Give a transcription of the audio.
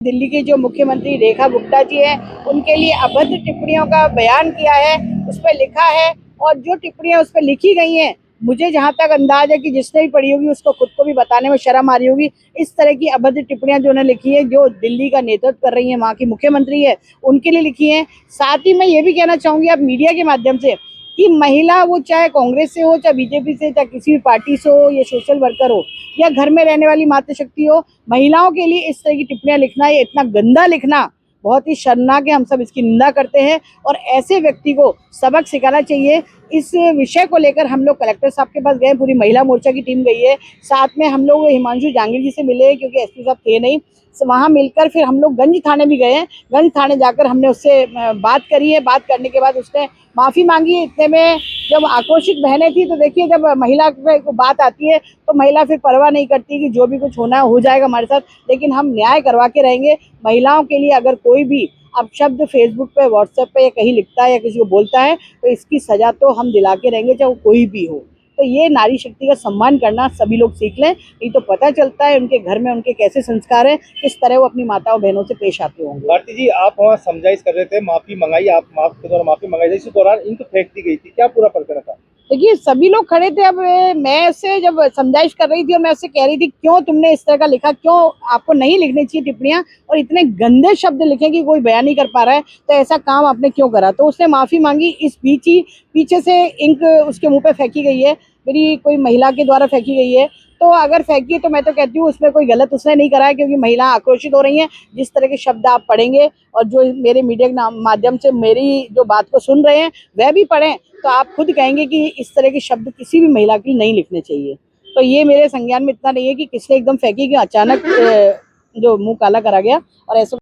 दिल्ली की जो मुख्यमंत्री रेखा गुप्ता जी हैं, उनके लिए अभद्र टिप्पणियों का बयान किया है, उस पर लिखा है। और जो टिप्पणियां उस पर लिखी गई हैं, मुझे जहां तक अंदाज है कि जिसने भी पढ़ी होगी उसको खुद को भी बताने में शर्म आ रही होगी। इस तरह की अभद्र टिप्पणियां जो उन्होंने लिखी है, जो दिल्ली का नेतृत्व कर रही है, वहाँ की मुख्यमंत्री है, उनके लिए लिखी है। साथ ही मैं ये भी कहना चाहूंगी आप मीडिया के माध्यम से कि महिला, वो चाहे कांग्रेस से हो, चाहे बीजेपी से, चाहे किसी भी पार्टी से हो, या सोशल वर्कर हो, या घर में रहने वाली मातृशक्ति हो, महिलाओं के लिए इस तरह की टिप्पणियां लिखना, ये इतना गंदा लिखना बहुत ही शर्मनाक है। हम सब इसकी निंदा करते हैं और ऐसे व्यक्ति को सबक सिखाना चाहिए। इस विषय को लेकर हम लोग कलेक्टर साहब के पास गए, पूरी महिला मोर्चा की टीम गई है। साथ में हम लोग हिमांशु जहांगीर जी से मिले, क्योंकि एसपी साहब थे नहीं। वहां मिलकर फिर हम लोग गंज थाने भी गए हैं। गंज थाने जाकर हमने उससे बात करी है। बात करने के बाद उसने माफी मांगी है। इतने में जब आक्रोशित बहनें थी, तो देखिए जब महिला पे बात आती है तो महिला फिर परवाह नहीं करती कि जो भी कुछ होना है हो जाएगा हमारे साथ, लेकिन हम न्याय करवा के रहेंगे। महिलाओं के लिए अगर कोई भी अब शब्द फेसबुक पे, व्हाट्सएप पे या कहीं लिखता है या किसी को बोलता है, तो इसकी सजा तो हम दिला के रहेंगे, चाहे वो कोई भी हो। तो ये नारी शक्ति का सम्मान करना सभी लोग सीख लें, नहीं तो पता चलता है उनके घर में उनके कैसे संस्कार हैं, किस तरह वो अपनी माताओं बहनों से पेश आते होंगे। भारती जी, आप वहाँ समझाइश कर रहे थे, माफी मंगाई, आप के द्वारा माफी मंगाई थी, इस दौरान इनको फेंक दी गई थी, क्या पूरा प्रकरण था? देखिए सभी लोग खड़े थे। अब मैं उससे जब समझाइश कर रही थी और मैं उससे कह रही थी क्यों तुमने इस तरह का लिखा, क्यों आपको नहीं लिखनी चाहिए टिप्पणियां, और इतने गंदे शब्द लिखे कि कोई बयान नहीं कर पा रहा है, तो ऐसा काम आपने क्यों करा। तो उसने माफी मांगी। इस बीच ही पीछे से इंक उसके मुंह पे फेंकी गई है, मेरी कोई महिला के द्वारा फेंकी गई है। तो अगर फेंकी है तो मैं तो कहती हूँ उसमें कोई गलत उसने नहीं करा है, क्योंकि महिला आक्रोशित हो रही हैं। जिस तरह के शब्द आप पढ़ेंगे और जो मेरे मीडिया के माध्यम से मेरी जो बात को सुन रहे हैं वह भी पढ़ें, तो आप खुद कहेंगे कि इस तरह के शब्द किसी भी महिला के लिए नहीं लिखने चाहिए। तो ये मेरे संज्ञान में इतना नहीं है कि किसने एकदम फेंकी कि अचानक जो मुंह काला करा गया और ऐसा